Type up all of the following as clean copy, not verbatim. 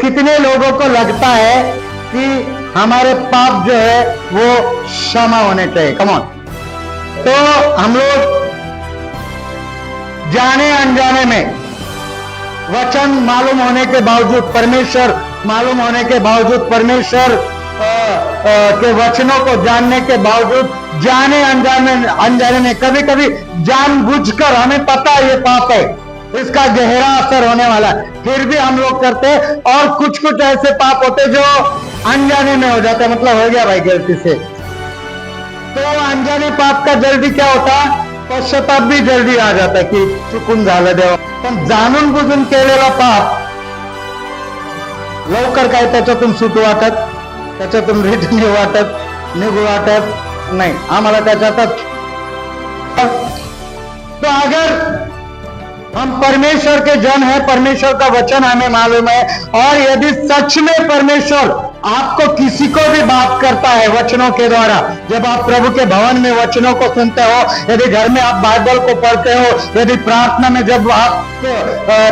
कितने लोगों को लगता है कि हमारे पाप जो है वो क्षमा होने चाहिए? Come on. तो हम लोग जाने अनजाने में, वचन मालूम होने के बावजूद, परमेश्वर मालूम होने के बावजूद, परमेश्वर के वचनों को जानने के बावजूद, जाने अनजाने में, कभी कभी जानबूझकर, हमें पता है ये पाप है, इसका गहरा असर होने वाला है, फिर भी हम लोग करते हैं। और कुछ कुछ ऐसे पाप होते जो अनजाने में हो जाते हैं, मतलब हो गया भाई गलती से। तो अनजाने पाप का जल्दी क्या होता है, पश्चाताप भी जल्दी आ जाता है की चुकून झालं देवा। पण जाणून बुजून केलेला पाप लवकर काय त्याच्यातून सुटू वाटत, त्याच्यातून निघू वाटत नाही आम्हाला त्याच्यातच। तो अगर हम परमेश्वर के जन हैं, परमेश्वर का वचन हमें मालूम है, और यदि सच में परमेश्वर आपको किसी को भी बात करता है वचनों के द्वारा, जब आप प्रभु के भवन में वचनों को सुनते हो, यदि घर में आप बाइबल को पढ़ते हो, यदि प्रार्थना में जब आप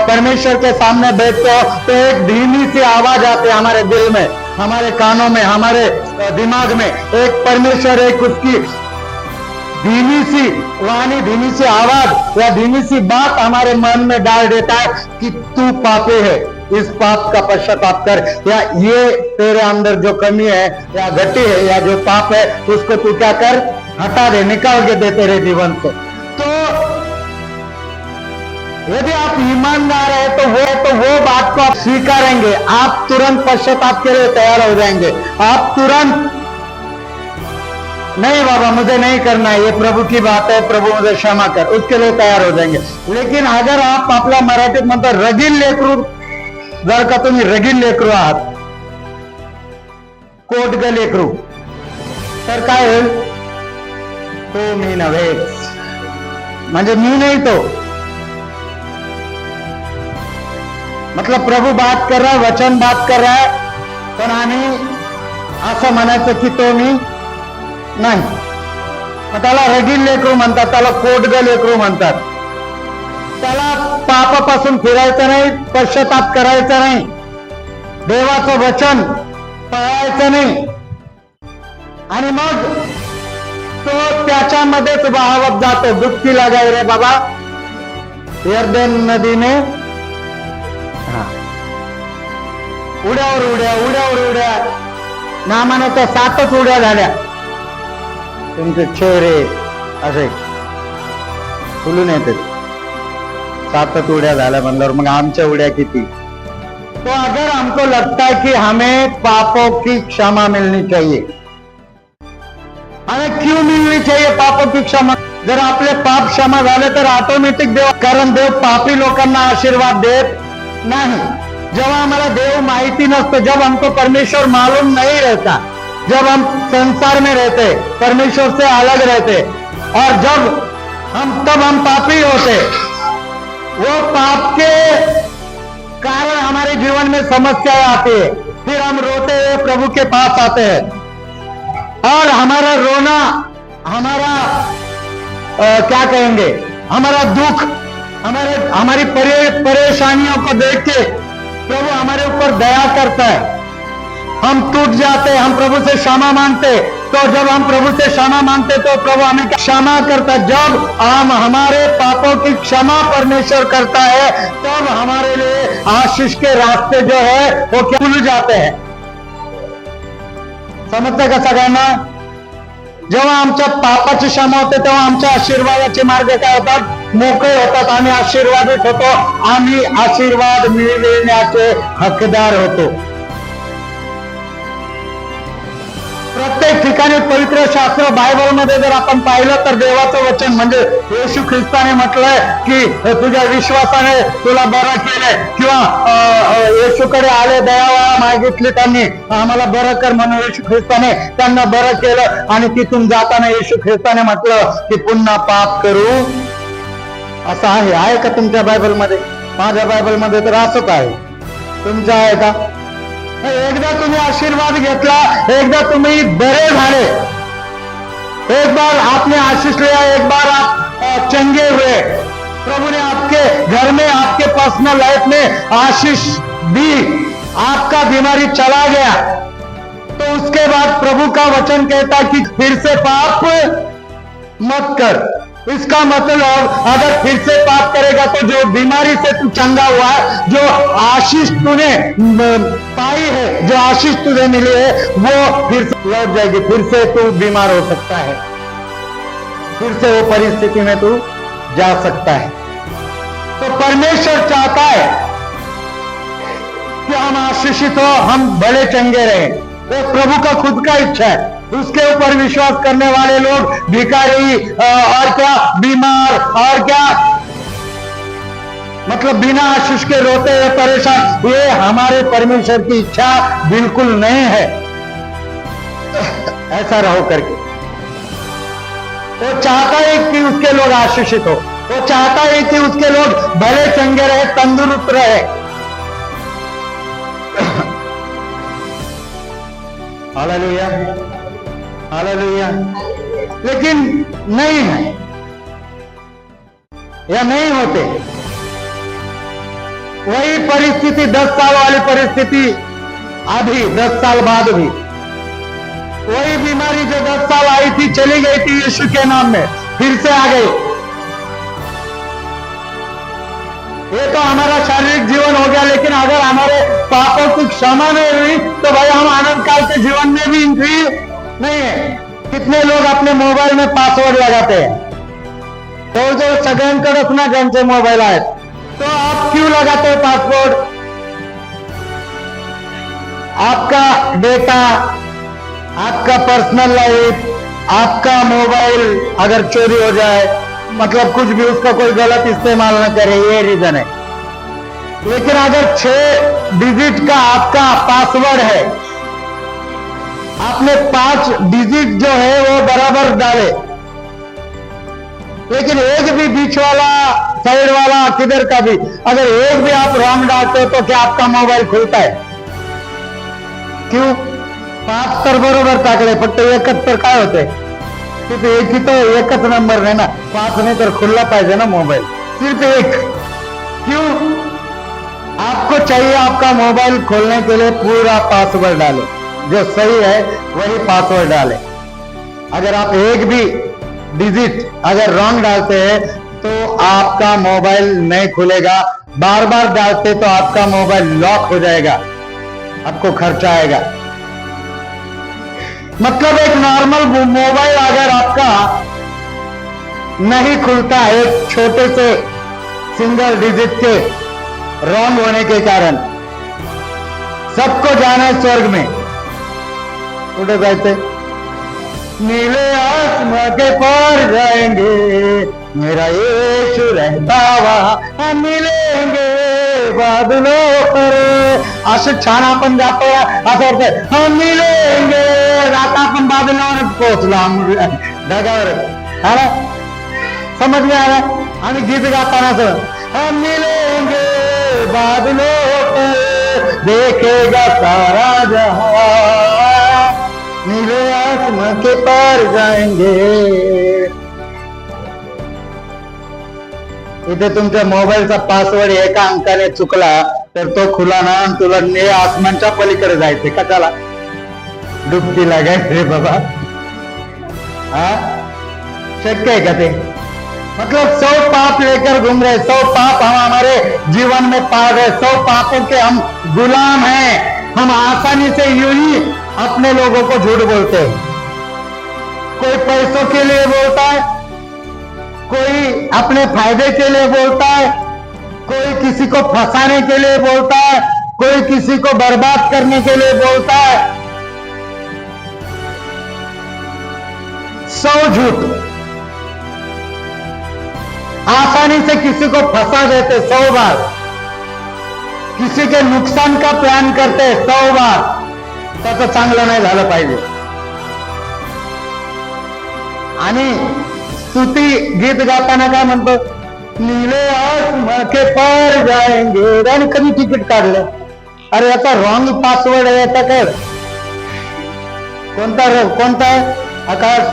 परमेश्वर के सामने बैठते हो, तो एक धीमी सी आवाज आती है हमारे दिल में, हमारे कानों में, हमारे दिमाग में, एक परमेश्वर, एक उसकी धीमी सी वाणी, धीमी सी आवाज या धीमी सी बात हमारे मन में डाल देता है कि तू पापी है, इस पाप का पश्चाताप कर, या ये तेरे अंदर जो कमी है या घटी है या जो पाप है उसको तू क्या कर, हटा दे, निकाल के दे तेरे जीवन से। तो यदि आप ईमानदार है तो वो बात को आप स्वीकारेंगे, आप तुरंत पश्चाताप के लिए तैयार हो जाएंगे। आप तुरंत नहीं बाबा मुझे नहीं करना है, ये प्रभु की बात है, प्रभु मुझे क्षमा कर, उसके लिए तयार हो जाएंगे। लेकिन अगर आप आपल्या मराठीत म्हणतात रगील लेकरू, जर का तुम्ही रगील लेकरू आहात, कोटग लेकरू, तर काय होईल, तो मी नव्हेच, म्हणजे मी नहीं तो, मतलब प्रभु बात कर रहा है, वचन बात कर रहा है, पण आम्ही असं म्हणायचं की तो मी नाही। त्याला रगील लेकरू म्हणतात, त्याला कोटग लेकरू म्हणतात। त्याला पापापासून फिरायचं नाही, पश्चाताप करायचा नाही, देवाचं वचन पाळायचं नाही, आणि मग तो त्याच्यामध्येच वाहवत जातो। डुबकी लगाई रे बाबा यर्दन नदी में, उड्यावर उड्या नामाने तर 7च उड्या झाल्या, तुमचे चेहरे असे फुलून येते, 7च उड्या झाल्या म्हणल्यावर मग आमच्या उड्या किती। तो अगर हमको लगता है कि हमें पापों की क्षमा मिलनी चाहिए, हमें क्यों मिलनी चाहिए पापों की क्षमा? जर आपले पाप क्षमा झाले तर ऑटोमॅटिक देव, कारण देव पापी लोकांना आशीर्वाद देत नहीं। जब हमारा देव माहिती नसतो, जब हमको परमेश्वर मालूम नहीं रहता, जब हम संसार में रहते, परमेश्वर से अलग रहते, और तब हम पापी होते, वो पाप के कारण हमारे जीवन में समस्याएं आती है, फिर हम रोते हुए प्रभु के पास आते हैं, और हमारा रोना, हमारा क्या कहेंगे, हमारा दुख, हमारी परेशानियों को देख के प्रभु हमारे ऊपर दया करता है, हम टूट जाते, हम प्रभु से क्षमा मांगते। तो जब हम प्रभु से क्षमा मांगते तो प्रभु हमें क्षमा करता। जब हम हमारे पापों की क्षमा परमेश्वर करता है, तब हमारे लिए आशीष के रास्ते जो है वो खुल जाते हैं। समजते का सगळ्यांना? जेव्हा आमच्या पापाची क्षमा होते तेव्हा आमच्या आशीर्वादाचे मार्ग काय होतात, मोकळे होतात, आम्ही आशीर्वादित होतो, आम्ही आशीर्वाद मिळविण्याचे हकदार होतो। प्रत्येक ठिकाणी पवित्र शास्त्र बायबलमध्ये जर आपण पाहिलं तर देवाचं वचन म्हणजे येशू ख्रिस्ताने म्हटलंय की तुझ्या विश्वासाने तुला बरं केलंय, किंवा येशूकडे आले, दयावाळा मागितली त्यांनी, आम्हाला बरं कर म्हणून येशू ख्रिस्ताने त्यांना बरं केलं, आणि तिथून जाताना येशू ख्रिस्ताने म्हटलं की पुन्हा पाप करू, असं आहे का तुमच्या बायबलमध्ये? माझ्या बायबलमध्ये तर असंच आहे, तुमच्या आहे का? एकदा तुम्ही आशीर्वाद घेतला, एकदा तुम्ही बरे झाले, एक बार आपने आशीष लिया, एक बार आप चंगे हुए, प्रभु ने आपके घर में, आपके पर्सनल लाइफ में आशीष दी, आपका बीमारी चला गया, तो उसके बाद प्रभु का वचन कहता कि फिर से पाप मत कर। इसका मतलब अगर फिर से पाप करेगा तो जो बीमारी से तू चंगा हुआ है, जो आशीष तूने पाई है, जो आशीष तुझे मिली है, वो फिर से लौट जाएगी। फिर से तू बीमार हो सकता है, फिर से वो परिस्थिति में तू जा सकता है। तो परमेश्वर चाहता है कि हम आशीषित हो, हम भले चंगे रहे। वो प्रभु का खुद का इच्छा है। उसके ऊपर विश्वास करने वाले लोग भिखारी और क्या बीमार और क्या मतलब बिना आशीष के रोते हुए परेशान, ये हमारे परमेश्वर की इच्छा बिल्कुल नहीं है। ऐसा रहो करके वो चाहता है कि उसके लोग आशीषित हो, वो चाहता है कि उसके लोग भले चंगे रहे, तंदुरुस्त रहे। Hallelujah, hallelujah. लेकिन नहीं है या नहीं होते। वही परिस्थिति 10 साल वाली परिस्थिति अभी 10 साल बाद भी, वही बीमारी जो 10 साल आई थी, चली गई थी यीशु के नाम में, फिर से आ गई। ये तो हमारा शारीरिक जीवन हो गया, लेकिन अगर हमारे पापों की क्षमा नहीं हुई तो भाई हम आनंद काल के जीवन में भी एंट्री नहीं है। कितने लोग अपने मोबाइल में पासवर्ड लगाते हैं, तो जो सगळ्यांकडे अपना ज्यांचे मोबाइल है, तो आप क्यों लगाते हो पासवर्ड? आपका डेटा, आपका पर्सनल लाइफ, आपका मोबाइल अगर चोरी हो जाए, मतलब कुछ भी उसका कोई गलत इस्तेमाल न करे, ये रीजन है। लेकिन अगर 6 डिजिट का आपका पासवर्ड है, आपने 5 डिजिट जो है वो बराबर डाले, लेकिन एक भी बीच वाला, साइड वाला, किधर का भी अगर एक भी आप रॉन्ग डालते हो, तो क्या आपका मोबाइल खुलता है? क्यों? 5 तर बरोबर टाकले, फक्त 71 काय होते? सिर्फ एक ही तो एकच नंबर है ना, 5 नहीं तो खुला पाहिजे ना मोबाइल, सिर्फ एक। क्यों? आपको चाहिए आपका मोबाइल खोलने के लिए पूरा पासवर्ड डाले, जो सही है वही पासवर्ड डाले। अगर आप एक भी डिजिट अगर रॉन्ग डालते हैं तो आपका मोबाइल नहीं खुलेगा। बार बार डालते तो आपका मोबाइल लॉक हो जाएगा, आपको खर्चा आएगा। मतलब एक नॉर्मल मोबाइल अगर आपका नहीं खुलता है एक छोटे से सिंगल डिजिट के रॉन्ग होने के कारण, सबको जाना है स्वर्ग में। उठे जाते नीले आसमां के पार जाएंगे, मेरा यीशु रहता वहां, मिलेंगे बादलों पर। असं छान आपण जातो, असं वाटतं हम मिलेंगे, आता आपण बादलावर पोहोचलो, ढगावर। हा ना, समज में आ रहा? आणि गीत गाताना हम मिलेंगे बादलों पर, देखेगा सारा जहां, नीले आसमां के पार जाएंगे। इथे तुमच्या मोबाईलचा पासवर्ड एका अंकाने चुकला तर तो खुला ना, तुला निळ्या आसमानच्या पलीकडे जायचे का? त्याला डुबकी लागायची रे बाबा। हा, शक्य है क्या ते? मतलब 100 पाप लेकर घूम रहे, 100 पाप हम हमारे जीवन में पा रहे, 100 पापों के हम गुलाम हैं। हम आसानी से यूं ही अपने लोगों को झूठ बोलते हैं। कोई पैसों के लिए बोलता है, कोई अपने फायदे के लिए बोलता है, कोई किसी को फंसाने के लिए बोलता है, कोई किसी को बर्बाद करने के लिए बोलता है। 100 झूठ आसानी से किसी को फंसा देते 100 बार, किसी के नुकसान का प्लान करते 100 बार, त्याचं चांगलं नाही झालं पाहिजे। आणि स्तुती गीत गाताना काय म्हणतो, नीले आसमां के पार जाएंगे, आणि कधी तिकीट काढलं? अरे याचा रॉंग पासवर्ड आहे, याचा काय कोणता आकाश?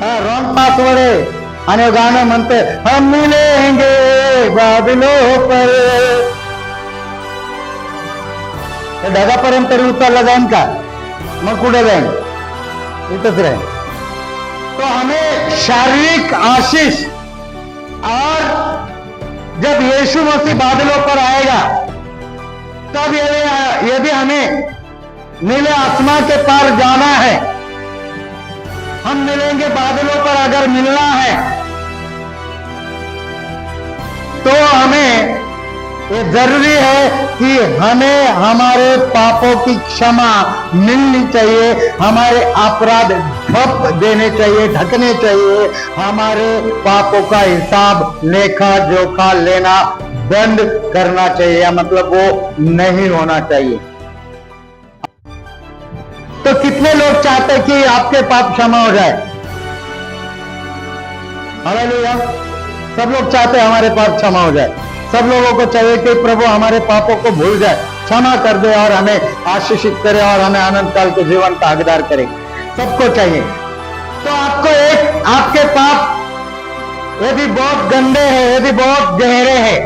हा, रॉंग पासवर्ड आहे। आणि गाणं म्हणते हम मिलेंगे बादलों पर, हे ढगापर्यंत तरी उचलला जाईल का? मग कुठे जाईल? इथंच राहील. तो हमें शारीरिक आशीष, और जब यीशु मसीह बादलों पर आएगा तब यदि हमें नीले आसमान के पार जाना है, हम मिलेंगे बादलों पर. अगर मिलना है तो हमें ये जरूरी है कि हमें हमारे पापों की क्षमा मिलनी चाहिए, हमारे अपराध ढक देने चाहिए, ढकने चाहिए, हमारे पापों का हिसाब लेखा जोखा लेना बंद करना चाहिए, मतलब वो नहीं होना चाहिए. तो कितने लोग चाहते हैं कि आपके पाप क्षमा हो जाए? हालेलुया. सब लोग चाहते हैं हमारे पाप क्षमा हो जाए. सब लोगों को चाहिए कि प्रभु हमारे पापों को भूल जाए, क्षमा कर दे और हमें आशीषित करे और हमें अनंत काल के जीवन का हकदार करे. सबको चाहिए. तो आपको एक, आपके पाप यदि बहुत गंदे हैं, यदि बहुत गहरे हैं,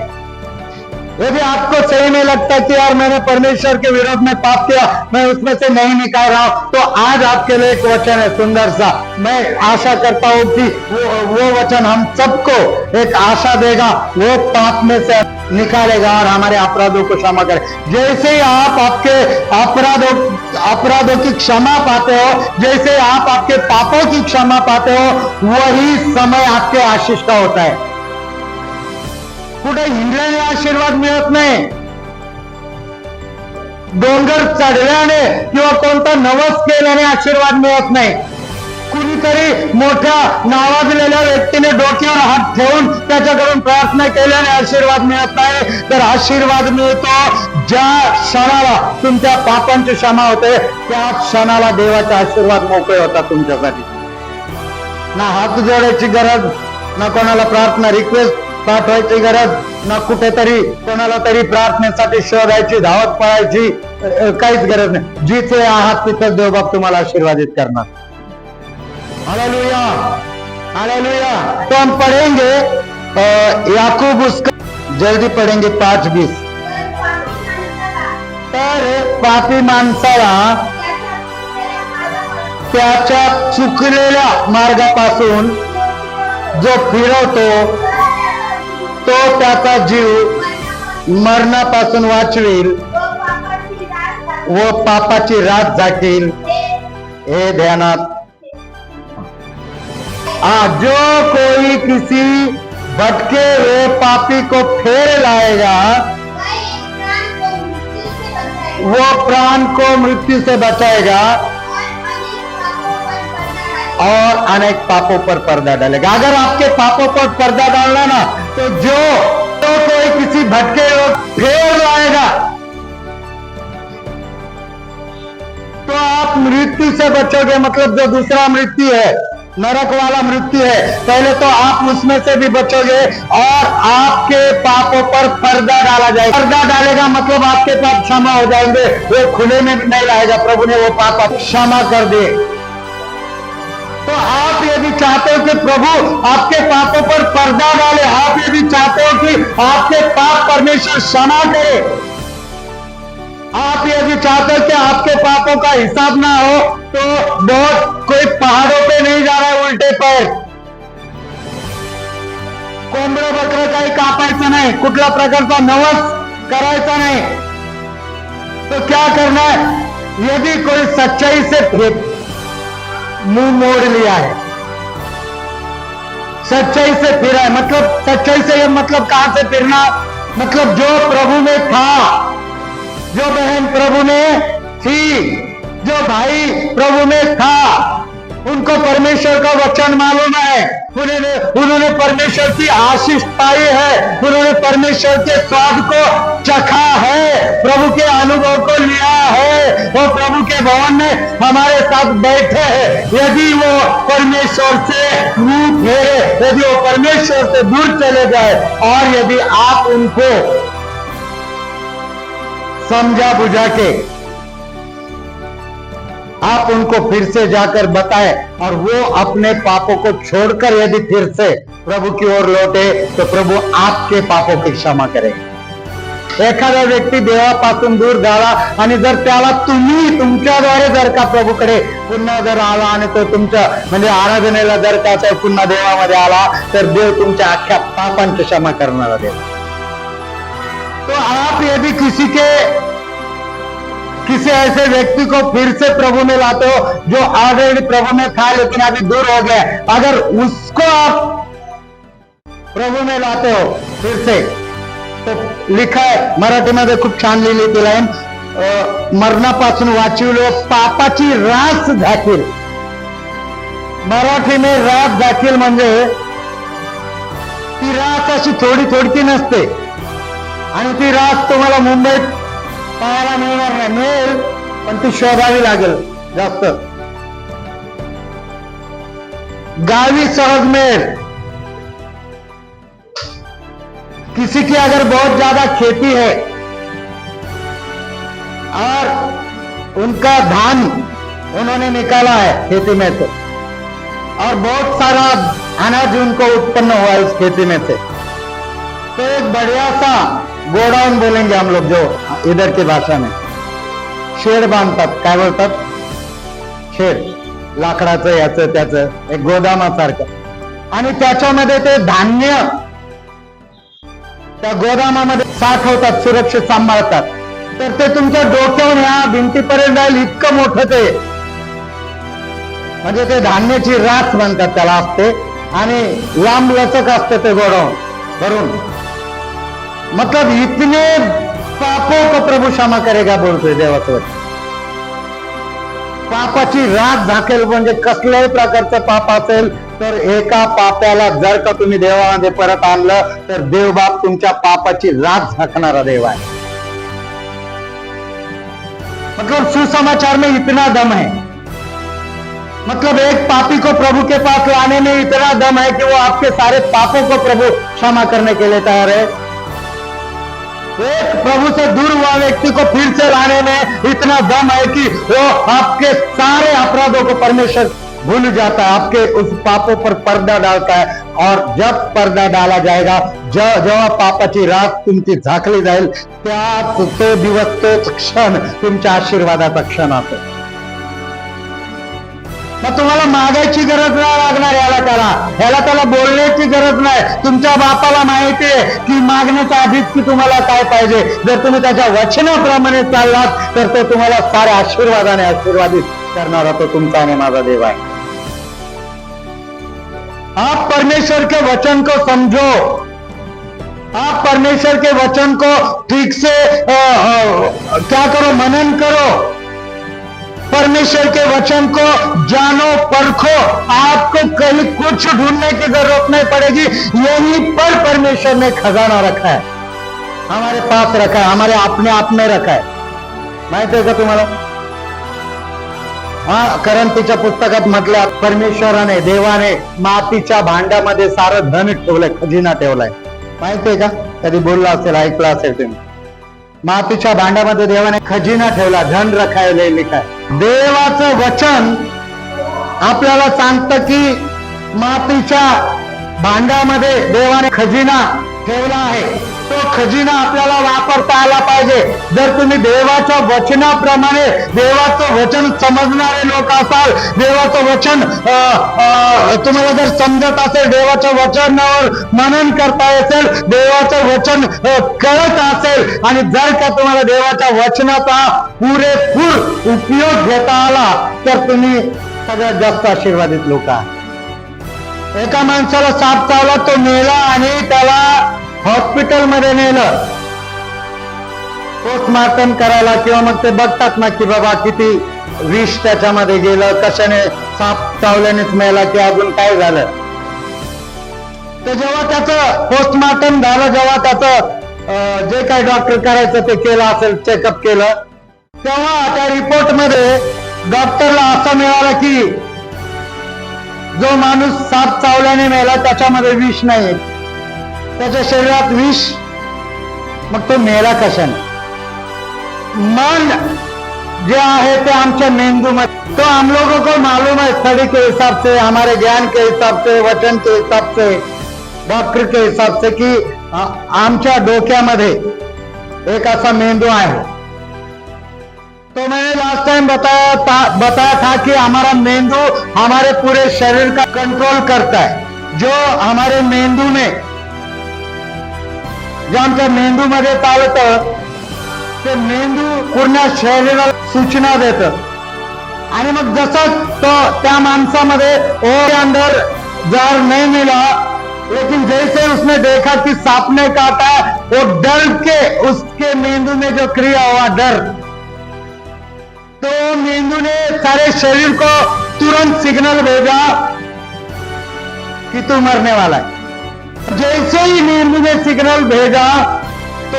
यदि आपको सही में लगता है कि यार मैंने परमेश्वर के विरोध में पाप किया, मैं उसमें से नहीं निकाल रहा हूं, तो आज आपके लिए एक वचन है सुंदर सा. मैं आशा करता हूं कि वो वचन हम सबको एक आशा देगा, वो पाप में से निकालेगा और हमारे अपराधों को क्षमा करे. जैसे ही आप आपके अपराधों की क्षमा पाते हो, जैसे आप आपके पापों की क्षमा पाते हो, वही समय आपके आशीष का होता है. कुठे हिंडल्याने आशीर्वाद मिळत नाही, डोंगर चढल्याने किंवा कोणता नवस केल्याने आशीर्वाद मिळत नाही. कुणीतरी मोठ्या नावाजलेल्या व्यक्तीने डोक्यावर हात ठेवून त्याच्याकडून प्रार्थना केल्याने आशीर्वाद मिळत नाही. तर आशीर्वाद मिळतो ज्या क्षणाला तुमच्या पापांची क्षमा होते, त्या क्षणाला देवाचे आशीर्वाद मोकळे होतात तुमच्यासाठी. ना हात जोडायची गरज, ना कोणाला प्रार्थना रिक्वेस्ट पाठवायची गरज, ना कुठेतरी कोणाला तरी प्रार्थनेसाठी शोधायची, धावत पळायची काहीच गरज नाही. जिथे आहात तिथं देवबाप तुम्हाला आशीर्वादित करणार. Hallelujah, hallelujah. तो हम पढ़ेंगे याकूब, उसका जल्दी पढ़ेंगे 5:20. तर पापी माणसाला त्याच्या चुकलेल्या मार्गापासून जो फिरवतो तो त्याचा जीव मरणापासून वाचवेल व पापाची रात झाकील. हे ध्यानात. जो कोई किसी भटके हुए पापी को फेर लाएगा, वो प्राण को मृत्यु से बचाएगा और अनेक पापों पर पर्दा डालेगा. अगर आपके पापों पर पर्दा डालना ना, तो जो कोई किसी भटके हुए फेर लाएगा, तो आप मृत्यु से बचोगे. मतलब जो दूसरा मृत्यु है, नरक वाला मृत्यु है, पहले तो आप उसमें से भी बचोगे और आपके पापों पर पर्दा डाला जाएगा. पर्दा डालेगा मतलब आपके पाप क्षमा हो जाएंगे, वो खुले में नहीं लाएगा. प्रभु ने वो पाप क्षमा कर दिए. तो आप यदि चाहते हो कि प्रभु आपके पापों पर पर्दा डाले, आप यदि चाहते हो कि आपके पाप परमेश्वर क्षमा करे, आप यदि चाहते हो कि आपके पापों का हिसाब ना हो, तो बहुत कोई पहाड़ों पे नहीं जा रहा है उल्टे पैर, कोंबडं बकरं काही कापायचं नाही, कुठल्या प्रकारचा नवस करायचा नाही. तो क्या करना है? यदि कोई सच्चाई से मुंह मोड़ लिया है, सच्चाई से फिरा है, मतलब सच्चाई से मतलब कहां से फिरना? मतलब जो प्रभु में था, जो बहन प्रभु में थी, जो भाई प्रभु में था, उनको परमेश्वर का वचन मालूम है, उन्होंने परमेश्वर की आशीष पाई है, उन्होंने परमेश्वर के स्वाद को चखा है, प्रभु के अनुभव को लिया है, वो प्रभु के भवन में हमारे साथ बैठे हैं. यदि वो परमेश्वर से मुंह फेरे, यदि वो परमेश्वर से दूर चले जाए, और यदि आप उनको समझा बुझा के आप उनको फिर से जाकर बताएं और वो अपने पापों को छोड़कर यदि फिर से प्रभु की ओर लौटे, तो प्रभु आपके पापों की क्षमा करें. एखादा व्यक्ती देवापासून दूर झाला आणि जर त्याला तुम्ही तुमच्याद्वारे जर का प्रभूकडे पुन्हा जर आला आणि तो तुमच्या म्हणजे आराधनेला जर का पुन्हा देवामध्ये आला तर देव तुमच्या अख्ख्या पापांची क्षमा करणारा देव। तो आप यदि किसी ऐसे व्यक्ति को फिर से प्रभु में लाते हो जो ऑलरेडी प्रभु में था लेकिन अभी दूर हो गया, अगर उसको आप प्रभु में लाते हो फिर से, तो लिखा है मराठीमध्ये खूप छान लिहिली ती लाईन, मरणापासून वाचविलो पापाची रास झाकील। मराठी में रास झाकील म्हणजे ती रास अशी थोडी थोडकी नसते आणि ती रास तुम्हाला मुंबईत पाहायला मिळणार नाही, मिळेल पण ती शोधावी लागेल जास्त, गावी सहज मिळेल। किसी की अगर बहुत ज्यादा खेती है और उनका धान उन्होंने निकाला है खेती में से और बहुत सारा अनाज उनको उत्पन्न हुआ इस खेती में से, तो एक बढ़िया सा गोडाउन बोलेंगे हम लोग जो इधर की भाषा में, शेड बांधतात, काय बोलतात, शेड, लाकडाचं याचं त्याचं एक गोदामासारखं, आणि त्याच्यामध्ये ते धान्य त्या गोदामामध्ये साठवतात, सुरक्षित सांभाळतात, तर ते तुमच्या डोक्यावर ह्या भिंतीपर्यंत जाईल इतकं मोठं ते, म्हणजे ते धान्याची रास म्हणतात त्याला असते आणि लांब लचक असते ते गोडाऊन भरून। मतलब इतने पापों को प्रभु क्षमा करेगा बोलतोय देवाचं। पापाची रास झाकेल म्हणजे कसल्याही प्रकारचं पाप असेल तर एका पाप्याला जर का तुम्ही देवामध्ये परत आणलं तर देव बाप तुमच्या पापाची रास झाकणारा देव आहे। मतलब सुसमाचार में इतना दम है, मतलब एक पापी को प्रभु के पास लाने में इतना दम है कि वो आपके सारे पापों को प्रभु क्षमा करने के लिए तैयार है। एक प्रभु से दूर हुआ व्यक्ति को फिर से लाने में इतना दम है कि वो आपके सारे अपराधों को परमेश्वर भूल जाता है, आपके उस पापों पर पर्दा डालता है। और जब पर्दा डाला जाएगा, जेव्हा पापाची रास तुमची झाकली जाईल त्याच तो दिवस तोच क्षण तुमच्या आशीर्वादाचा क्षण असेल। मग तुम्हाला मागायची गरज नाही लागणार, ह्याला त्याला बोलण्याची गरज नाही। तुमच्या बापाला माहिती आहे की मागण्याच्या आधीच की तुम्हाला काय पाहिजे, जर तुम्ही त्याच्या वचनाप्रमाणे चाललात तर तो तुम्हाला सारे आशीर्वादाने आशीर्वादित करणारा तो तुमचा आणि माझा देव आहे। आप परमेश्वर के वचन को समझो, आप परमेश्वर के वचन को ठीक से क्या करो, मनन करो, परमेश्वर के वचन को जानो परखो। आपको कहीं कुछ ढूंढने की जरूरत नहीं पड़ेगी, यहीं पर परमेश्वर ने खजाना रखा है, हमारे पास रखा है, हमारे अपने आप में रखा है। माहिती आहे का तुम्हाला? हा, करंतीच्या पुस्तकात म्हटलं परमेश्वराने देवाने मातीच्या भांड्यामध्ये सारं धन ठेवलंय, खजिना ठेवलाय। माहिती आहे का? कधी बोलला असेल, ऐकला असेल तुम्ही, मातीच्या भांड्यामध्ये देवाने खजिना ठेवला, धन रखायला लिखाय। देवाचं वचन आपल्याला सांगतं की मातीच्या भांड्यामध्ये देवाने खजिना ठेवला आहे, तो खजिना आपल्याला वापरता आला पाहिजे। जर तुम्ही देवाच्या वचनाप्रमाणे देवाचं वचन समजणारे लोक असाल, देवाचं वचन तुम्हाला जर समजत असेल, देवाच्या वचनावर मनन करता असेल, देवाचं वचन कळत असेल आणि जर का तुम्हाला देवाच्या वचनाचा पुरेपूर उपयोग घेता आला तर तुम्ही सगळ्यात जास्त आशीर्वादित लोक आहात। एका माणसाला साप चावला, तो मेला आणि त्याला हॉस्पिटल मध्ये नेलं पोस्टमार्टम करायला, किंवा मग ते बघतात ना की बाबा किती विष त्याच्यामध्ये गेलं, कशाने साप चावल्यानेच मेला की अजून काय झालं। तर जेव्हा त्याचं पोस्टमार्टम झालं, जेव्हा त्याचं जे काही डॉक्टर करायचं ते केलं असेल, चेकअप केलं, तेव्हा त्या रिपोर्ट मध्ये डॉक्टरला असं मिळालं की जो माणूस साप चावल्याने मेला त्याच्यामध्ये विष नाही, त्याच्या शरीरात विष, मग तो मेला कशाने? मन जो है ते आमच्या मेंदूमध्ये, तो हम लोगों को मालूम है स्टडी के हिसाब से, हमारे ज्ञान के हिसाब से, वचन के हिसाब से, डॉक्टर के हिसाब से कि आमच्या डोक्यामध्ये एक ऐसा मेंदू है। तो मैंने लास्ट टाइम बताया था कि हमारा मेंदू हमारे पूरे शरीर का कंट्रोल करता है। जो हमारे मेंदू में, जे आमच्या मेंदू मध्ये चालतं ते मेंदू पूर्ण शरीराला सूचना देतं आणि मग जसं तो त्या माणसामध्ये और अंदर जहर नहीं मिला, लेकिन जैसे उसने देखा कि सांप ने काटा, वो डर के उसके मेंदू में जो क्रिया हुआ डर, तो मेंदू ने सारे शरीर को तुरंत सिग्नल भेजा कि तू मरने वाला है। जैसे ही मेंदू ने सिग्नल भेजा तो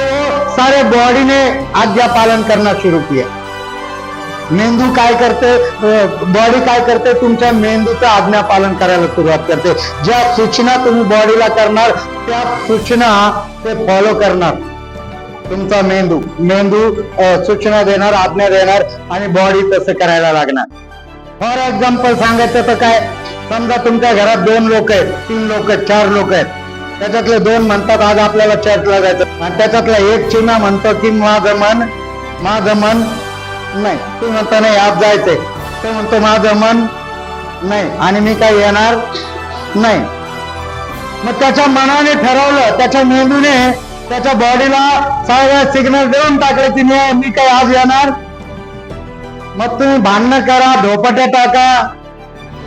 सारे बॉडी ने आज्ञा पालन करना शुरू किया। मेंदू काय करते, बॉडी काय करते, तुमच्या मेंदूचं आज्ञा पालन करायला सुरुवात करते। ज्या सूचना तुम्ही बॉडीला करणार त्या सूचना ते फॉलो करणार। तुमचा मेंदू सूचना देणार, आज्ञा देणार आणि बॉडी तसं करायला लागणार। फॉर एक्झाम्पल सांगायचं तर काय, समजा तुमच्या घरात 2 लोक आहेत, 3 लोक आहेत, 4 लोक आहेत, त्याच्यातले 2 म्हणतात आज आपल्याला चर्चला जायचं, आणि त्याच्यातला एक चिना म्हणतो की माझं मन नाही, तू म्हणतो नाही आज जायचंय, तो म्हणतो माझं मन नाही आणि मी काही येणार नाही। मग त्याच्या मनाने ठरवलं, त्याच्या मेंदूने त्याच्या बॉडीला सगळ्या सिग्नल देऊन टाकले की मी काही आज येणार। मग तुम्ही भांडणं करा, धोपट्या टाका,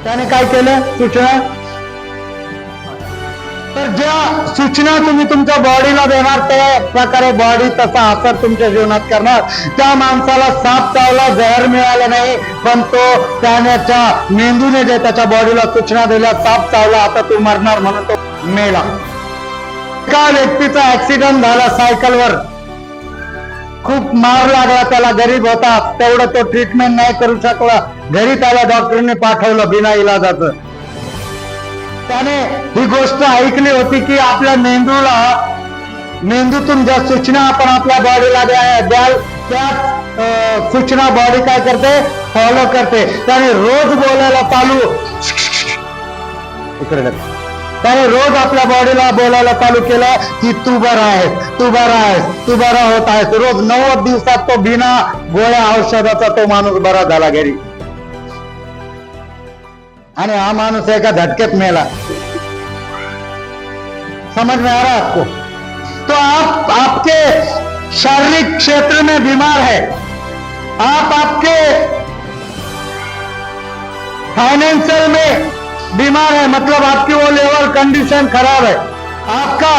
त्याने काय केलं सूचना। तर ज्या सूचना तुम्ही तुमच्या बॉडीला देणार त्या प्रकारे बॉडी तसा असर तुमच्या जीवनात करणार। त्या माणसाला साप चावला, जहर मिळालं नाही, पण तो त्याच्या मेंदूने जे त्याच्या बॉडीला सूचना दिल्या, साप चावला आता तू मरणार म्हणून तो मेला। एका व्यक्तीचा ऍक्सिडेंट झाला सायकलवर, खूप मार लागला त्याला, गरीब होता, तेवढं तो ट्रीटमेंट नाही करू शकला, घरी त्याला डॉक्टरने पाठवलं बिना इलाजाचं। त्याने ही गोष्ट ऐकली होती की आपल्या मेंदूतून ज्या सूचना आपण आपल्या बॉडीला द्याल त्या सूचना बॉडी काय करते, फॉलो करते। त्याने रोज बोलायला त्याने रोज आपल्या बॉडीला बोलायला चालू केलं की तू बरा आहेस, तू बरा आहेस, तू बरा होत आहेस। रोज 90 दिवसात तो बिना गोळ्या औषधाचा तो माणूस बरा झाला घरी, आणि हा माणूस एका झटकेत मेला। समझ में आ रहा है आपको? तो आप आपके शारीरिक क्षेत्र में बीमार है, आप आपके फाइनेंशियल में बीमार है, मतलब आपकी वो लेवल कंडीशन खराब है, आपका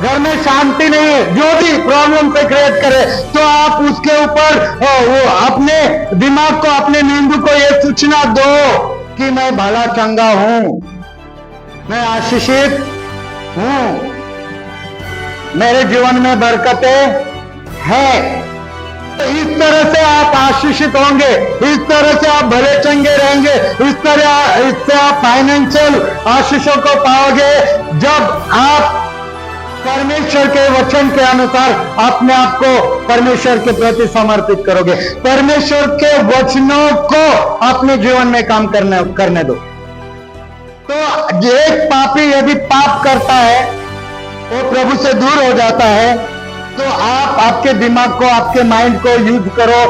घर में शांति नहीं है, जो भी प्रॉब्लम से क्रिएट करे तो आप उसके ऊपर वो अपने दिमाग को, अपने मेंदू को ये सूचना दो कि मैं भला चंगा हूं, मैं आशीषित हूं, मेरे जीवन में बरकतें हैं। तो इस तरह से आप आशीषित होंगे, इस तरह से आप भले चंगे रहेंगे, इससे आप फाइनेंशियल आशीषों को पाओगे जब आप परमेश्वर के वचन के अनुसार अपने आप को परमेश्वर के प्रति समर्पित करोगे। परमेश्वर के वचनों को अपने जीवन में काम करने दो। तो एक पापी यदि पाप करता है, वो प्रभु से दूर हो जाता है, तो आप आपके दिमाग को, आपके माइंड को यूज करो,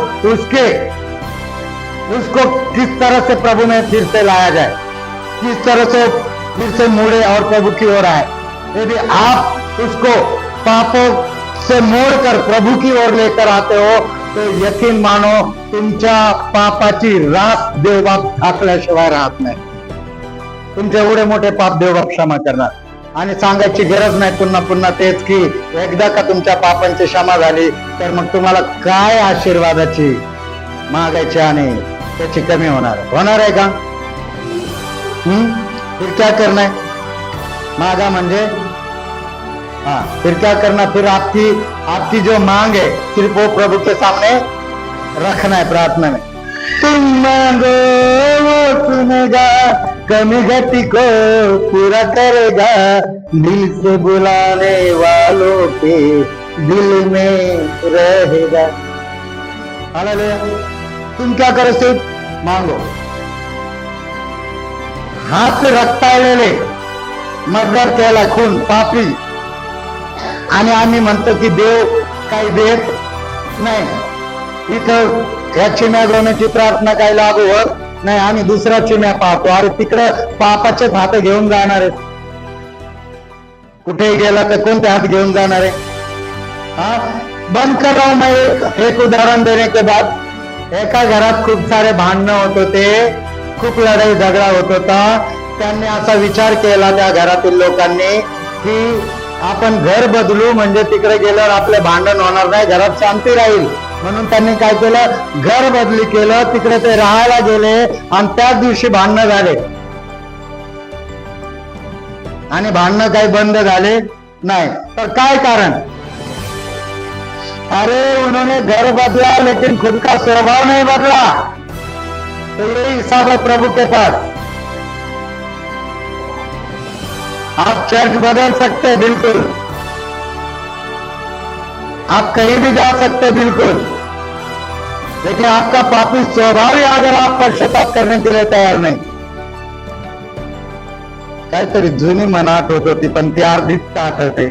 उसको किस तरह से प्रभु में फिर से लाया जाए, किस तरह से फिर से मुड़े और प्रभु की ओर आए। यदि आप उसको पापों से मोड़कर प्रभु की ओर लेकर आते हो तो यकीन मानो तुमच्या पापाची रास देवबाप ठाकल्याशिवाय राहत नाही। तुमचे एवढे मोठे पाप देवबाप क्षमा करणार, आणि सांगायची गरज नाही पुन्हा पुन्हा तेच की एकदा का तुमच्या पापांची क्षमा झाली तर मग तुम्हाला काय आशीर्वादाची मागायची आणि त्याची कमी होणार आहे का? फिर क्या करना है? मागा म्हणजे हाँ, फिर क्या करना, फिर आपकी जो मांग है सिर्फ वो प्रभु के सामने रखना है प्रार्थना में। तुम मांगो वो सुनेगा, कमी घटी को पूरा करेगा, दिल से बुलाने वालों के दिल में रहेगा। हालेलुया। तुम क्या करो, सिर्फ मांगो। हात रक्ताळलेले मर्डर केला, खून, पापी, आणि आम्ही म्हणतो की देव काही देत नाही. इथं या चिम्या गोण्याची प्रार्थना काही लागू होत नाही. आम्ही दुसऱ्या चिम्या पाहतो. अरे तिकडं पापाचेच हात घेऊन जाणार आहेत. कुठेही गेला तर कोणते हात घेऊन जाणार आहे? हा, बंद कर रहा हूं मैं एक उदाहरण देने के बाद. एका घरात खूप सारे भांडणं होत होते, खूप लढाई झगडा होत होता. त्यांनी असा विचार केला त्या घरातील लोकांनी की आपण घर बदलू, म्हणजे तिकडे गेल्यावर आपले भांडण होणार नाही, घरात शांती राहील. म्हणून त्यांनी काय केलं, घर बदली केलं. तिकडे ते राहायला गेले आणि त्याच दिवशी भांडणं झाले आणि भांडणं काही बंद झाले नाही. तर काय कारण? अरे उन्होंने घर बदला लेकिन खुद का स्वभाव नहीं बदला. तो यही हिसाब है प्रभु के पास. आप चर्च बदल सकते हैं बिल्कुल, आप कहीं भी जा सकते हैं बिल्कुल, लेकिन आपका पापी स्वभाव ही अगर आप पश्चाताप करने के लिए तैयार नहीं. काहीतरी जुनी मनात होत होती पण ती अर्धीच आठवते.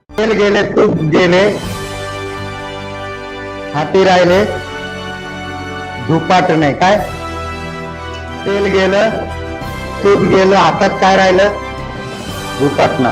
तेल गेले, तूप गेले, हाती राहिले धुपाट नाही. काय? तेल गेलं, तूप गेलं, हातात काय राहिलं? धुपाटणं.